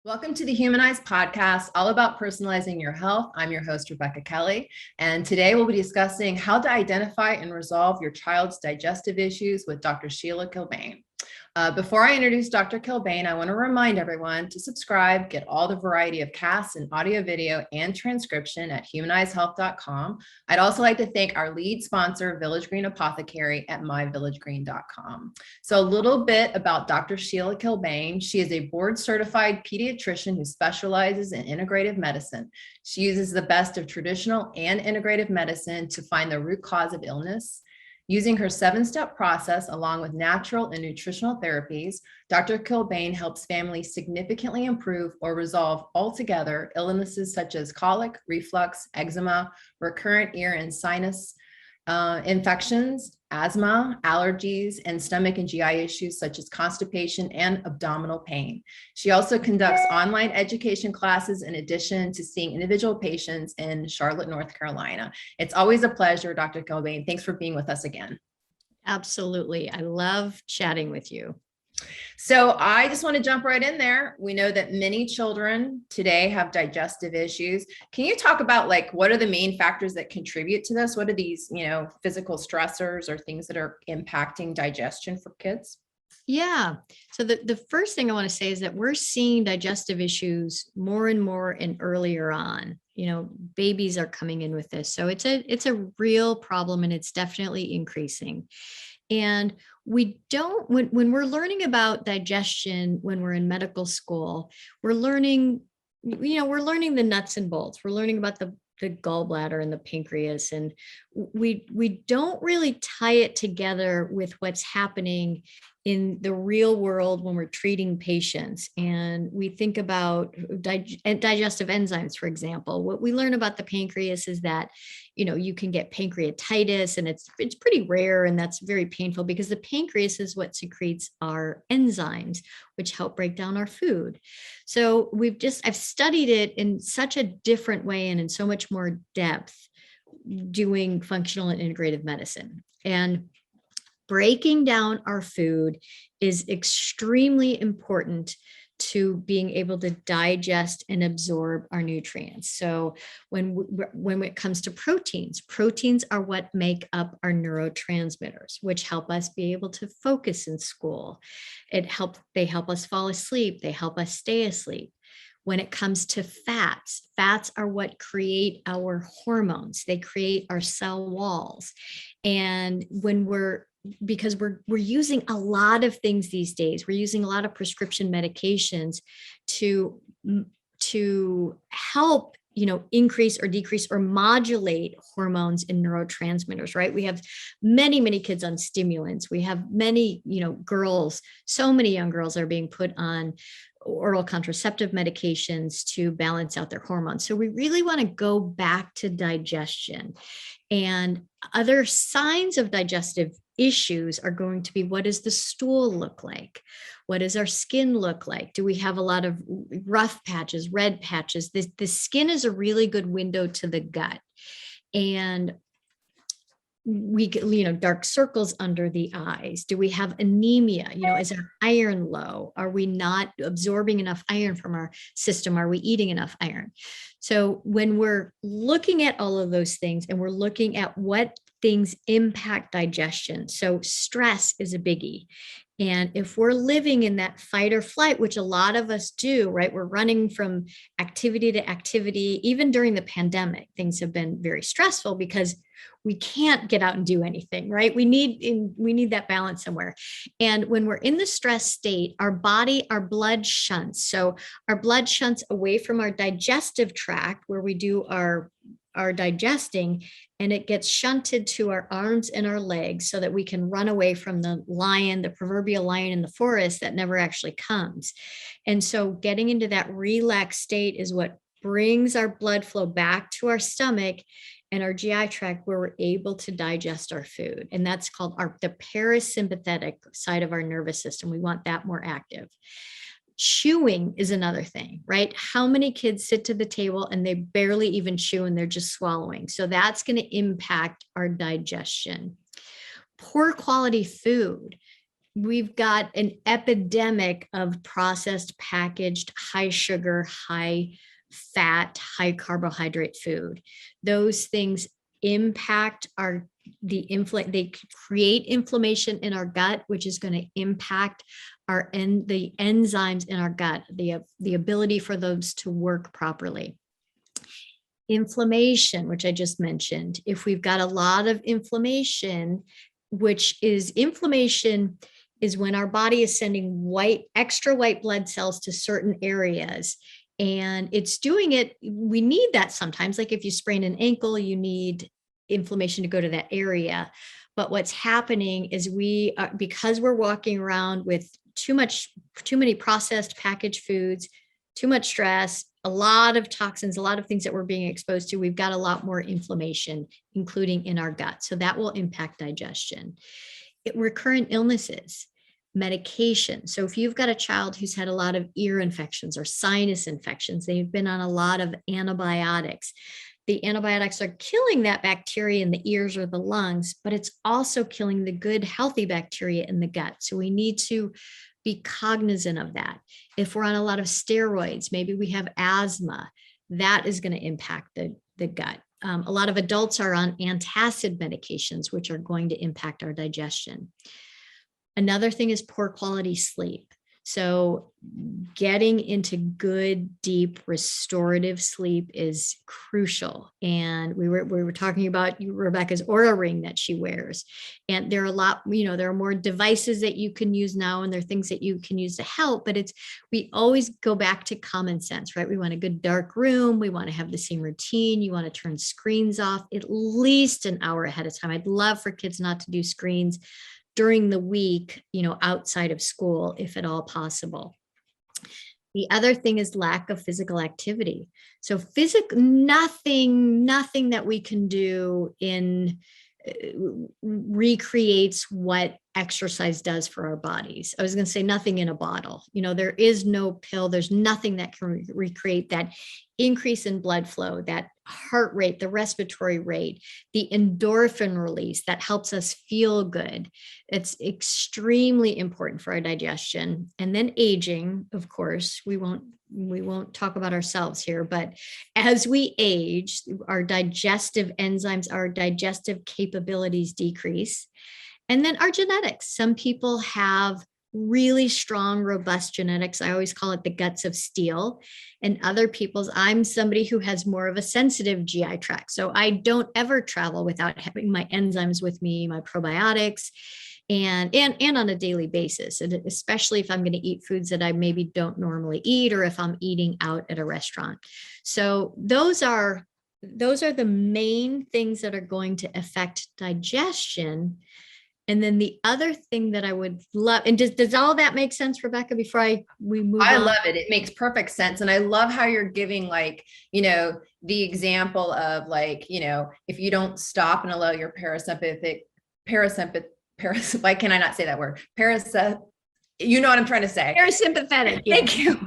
Welcome to the Humanized podcast, all about personalizing your health. I'm your host, Rebecca Kelly, and today we'll be discussing how to identify and resolve your child's digestive issues with Dr. Sheila Kilbane. Before I introduce Dr. Kilbane, I want to remind everyone to subscribe, get all the variety of casts and audio, video, and transcription at humanizedhealth.com. I'd also like to thank our lead sponsor, Village Green Apothecary at myvillagegreen.com. So a little bit about Dr. Sheila Kilbane. She is a board-certified pediatrician who specializes in integrative medicine. She uses the best of traditional and integrative medicine to find the root cause of illness. Using her 7-step process along with natural and nutritional therapies, Dr. Kilbane helps families significantly improve or resolve altogether illnesses such as colic, reflux, eczema, recurrent ear and sinus infections, asthma, allergies, and stomach and GI issues such as constipation and abdominal pain. She also conducts online education classes in addition to seeing individual patients in Charlotte, North Carolina. It's always a pleasure, Dr. Kilbane. Thanks for being with us again. Absolutely. I love chatting with you. So I just want to jump right in there. We know that many children today have digestive issues. Can you talk about what are the main factors that contribute to this? What are these, physical stressors or things that are impacting digestion for kids? Yeah. So the first thing I want to say is that we're seeing digestive issues more and more and earlier on. Babies are coming in with this. So it's a real problem and it's definitely increasing. And we don't, when we're learning about digestion, when we're in medical school, we're learning the nuts and bolts. We're learning about the gallbladder and the pancreas. And we don't really tie it together with what's happening in the real world when we're treating patients. And we think about digestive enzymes, for example. What we learn about the pancreas is that, you can get pancreatitis, and it's pretty rare, and that's very painful because the pancreas is what secretes our enzymes, which help break down our food. So I've studied it in such a different way and in so much more depth doing functional and integrative medicine. And breaking down our food is extremely important to being able to digest and absorb our nutrients. So when it comes to proteins are what make up our neurotransmitters, which help us be able to focus in school. They help us fall asleep. They help us stay asleep. When it comes to fats are what create our hormones. They create our cell walls. And because we're using a lot of things these days. We're using a lot of prescription medications to help, increase or decrease or modulate hormones and neurotransmitters, right? We have many, many kids on stimulants. We have many, girls, so many young girls are being put on oral contraceptive medications to balance out their hormones. So we really want to go back to digestion. And other signs of digestive issues are going to be, what does the stool look like? What does our skin look like? Do we have a lot of rough patches, red patches? The skin is a really good window to the gut. And we get, dark circles under the eyes. Do we have anemia? Is our iron low? Are we not absorbing enough iron from our system? Are we eating enough iron? So when we're looking at all of those things and we're looking at what things impact digestion, so stress is a biggie. And if we're living in that fight or flight, which a lot of us do, right? We're running from activity to activity. Even during the pandemic, things have been very stressful because we can't get out and do anything, right? We need that balance somewhere. And when we're in the stress state, our blood shunts. So our blood shunts away from our digestive tract where we do our digesting, and it gets shunted to our arms and our legs so that we can run away from the proverbial lion in the forest that never actually comes. And so getting into that relaxed state is what brings our blood flow back to our stomach and our GI tract, where we're able to digest our food. And that's called the parasympathetic side of our nervous system. We want that more active. Chewing is another thing, right? How many kids sit to the table and they barely even chew and they're just swallowing? So that's going to impact our digestion. Poor quality food. we've got an epidemic of processed, packaged, high sugar, high fat, high carbohydrate food. Those things impact they create inflammation in our gut, which is going to impact the enzymes in our gut, the ability for those to work properly. Inflammation, which I just mentioned, if we've got a lot of inflammation, inflammation is when our body is sending extra white blood cells to certain areas. And it's doing it, we need that sometimes. Like if you sprain an ankle, you need inflammation to go to that area. But what's happening is because we're walking around with too many processed packaged foods, too much stress, a lot of toxins, a lot of things that we're being exposed to, we've got a lot more inflammation, including in our gut. So that will impact digestion. Recurrent illnesses, medication. So if you've got a child who's had a lot of ear infections or sinus infections, they've been on a lot of antibiotics. The antibiotics are killing that bacteria in the ears or the lungs, but it's also killing the good, healthy bacteria in the gut. So we need to be cognizant of that. If we're on a lot of steroids, maybe we have asthma, that is going to impact the gut. A lot of adults are on antacid medications, which are going to impact our digestion. Another thing is poor quality sleep. So getting into good, deep, restorative sleep is crucial. And we were talking about Rebecca's Oura ring that she wears. And there are there are more devices that you can use now, and there are things that you can use to help, but we always go back to common sense, right? We want a good dark room. We want to have the same routine. You want to turn screens off at least an hour ahead of time. I'd love for kids not to do screens during the week, outside of school, if at all possible. The other thing is lack of physical activity. So nothing that we can do recreates what exercise does for our bodies. I was going to say nothing in a bottle. There is no pill. There's nothing that can recreate that increase in blood flow, that heart rate, the respiratory rate, the endorphin release that helps us feel good. It's extremely important for our digestion. And then aging, of course, we won't talk about ourselves here, but as we age, our digestive enzymes, our digestive capabilities decrease. And then our genetics. Some people have really strong, robust genetics. I always call it the guts of steel. And I'm somebody who has more of a sensitive GI tract. So I don't ever travel without having my enzymes with me, my probiotics, and on a daily basis. And especially if I'm going to eat foods that I maybe don't normally eat, or if I'm eating out at a restaurant. So those are the main things that are going to affect digestion. And then the other thing that I would love, and does all that make sense, Rebecca, before we move on? I love it. It makes perfect sense. And I love how you're giving the example of if you don't stop and allow your why can I not say that word? You know what I'm trying to say. Parasympathetic. Yeah. Thank you.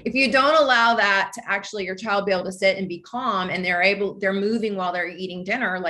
If you don't allow that to actually your child be able to sit and be calm, and they're moving while they're eating dinner,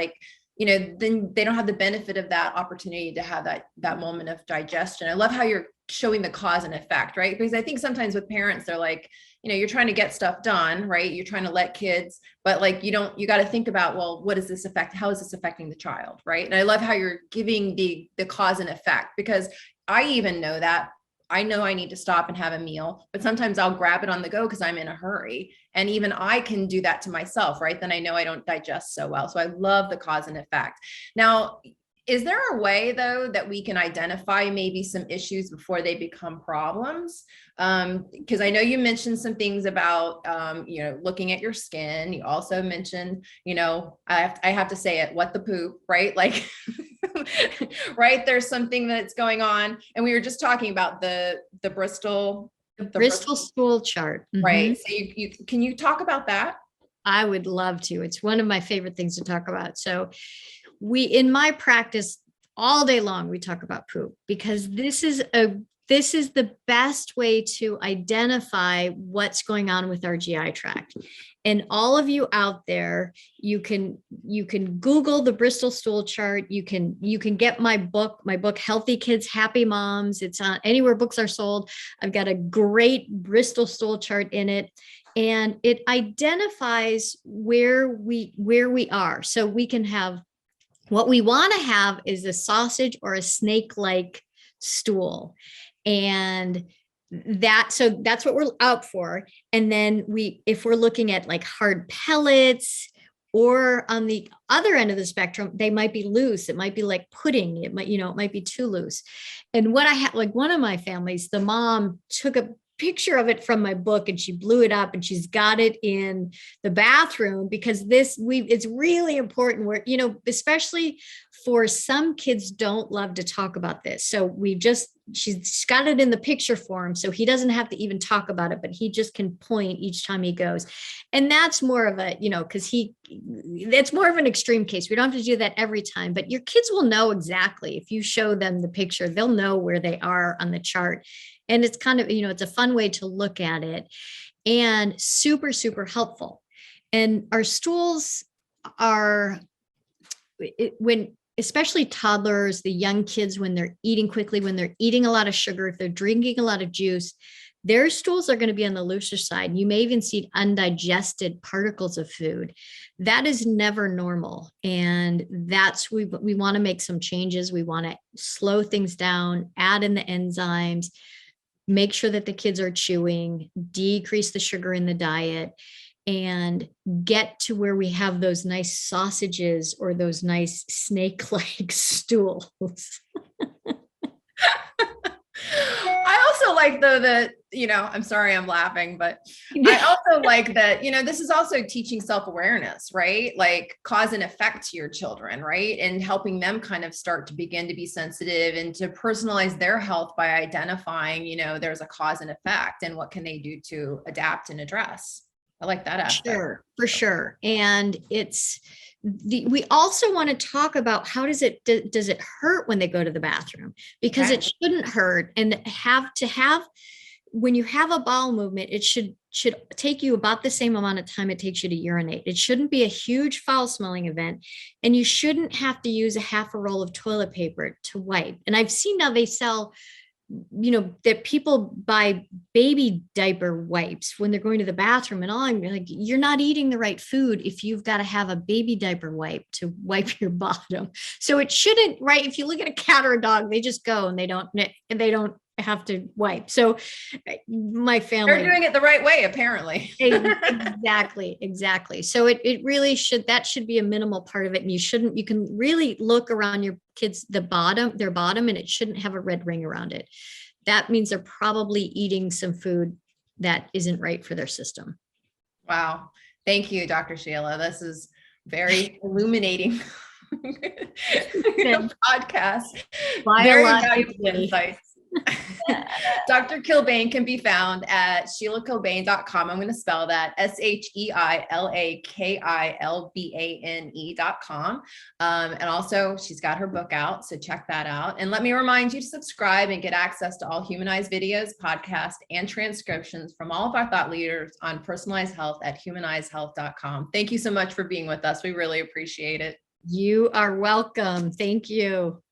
then they don't have the benefit of that opportunity to have that moment of digestion. I love how you're showing the cause and effect, right? Because I think sometimes with parents, they're like, you're trying to get stuff done, right? You're trying to let kids, but you got to think about, well, what does this affect? How is this affecting the child, right? And I love how you're giving the cause and effect, because I even know that. I know I need to stop and have a meal, but sometimes I'll grab it on the go because I'm in a hurry. And even I can do that to myself, right? Then I know I don't digest so well. So I love the cause and effect. Now, is there a way though that we can identify maybe some issues before they become problems? Because I know you mentioned some things about, looking at your skin. You also mentioned, I have to say it, what the poop, right? Right. There's something that's going on. And we were just talking about the Bristol Stool Chart. Right. So can you talk about that? I would love to. It's one of my favorite things to talk about. So in my practice all day long, we talk about poop, because this is this is the best way to identify what's going on with our GI tract. And all of you out there, you can Google the Bristol Stool Chart. You can get my book, Healthy Kids, Happy Moms. It's on anywhere books are sold. I've got a great Bristol Stool Chart in it, and it identifies where we are. So we can have, what we want to have is a sausage or a snake-like stool. And that's what we're out for. And then if we're looking at like hard pellets, or on the other end of the spectrum, they might be loose. It might be like pudding. It might be too loose. And what I had, like one of my families, the mom took a picture of it from my book and she blew it up and she's got it in the bathroom, because it's really important where, especially for some kids don't love to talk about this. So she's got it in the picture form. So he doesn't have to even talk about it, but he just can point each time he goes. And that's more of a, that's more of an extreme case. We don't have to do that every time, but your kids will know exactly. If you show them the picture, they'll know where they are on the chart. And it's kind of, it's a fun way to look at it, and super, super helpful. And our stools are, especially toddlers, the young kids, when they're eating quickly, when they're eating a lot of sugar, if they're drinking a lot of juice, their stools are going to be on the looser side. You may even see undigested particles of food. That is never normal. And we want to make some changes. We want to slow things down, add in the enzymes, make sure that the kids are chewing, decrease the sugar in the diet, and get to where we have those nice sausages or those nice snake-like stools. I also like, though, that, I'm sorry, I'm laughing, but I also like that, this is also teaching self-awareness, right? Like cause and effect to your children, right? And helping them kind of start to begin to be sensitive and to personalize their health by identifying, there's a cause and effect, and what can they do to adapt and address. I like that aspect. Sure, for sure. And we also want to talk about how does it hurt when they go to the bathroom, because it shouldn't hurt. And when you have a bowel movement, it should take you about the same amount of time it takes you to urinate. It shouldn't be a huge foul smelling event, and you shouldn't have to use a half a roll of toilet paper to wipe. And I've seen now they sell, that people buy baby diaper wipes when they're going to the bathroom, and all. I'm like, you're not eating the right food if you've got to have a baby diaper wipe to wipe your bottom. So it shouldn't, right? If you look at a cat or a dog, they just go and they don't have to wipe. So my family, they're doing it the right way, apparently. Exactly. So it really that should be a minimal part of it. And you can really look around your kids, their bottom, and it shouldn't have a red ring around it. That means they're probably eating some food that isn't right for their system. Wow. Thank you, Dr. Sheila. This is very illuminating podcast. Very valuable insights. Dr. Kilbane can be found at SheilaKilbane.com. I'm going to spell that SheilaKilbane.com. And also she's got her book out, so check that out. And let me remind you to subscribe and get access to all Humanized videos, podcasts, and transcriptions from all of our thought leaders on personalized health at humanizedhealth.com. Thank you so much for being with us. We really appreciate it. You are welcome. Thank you.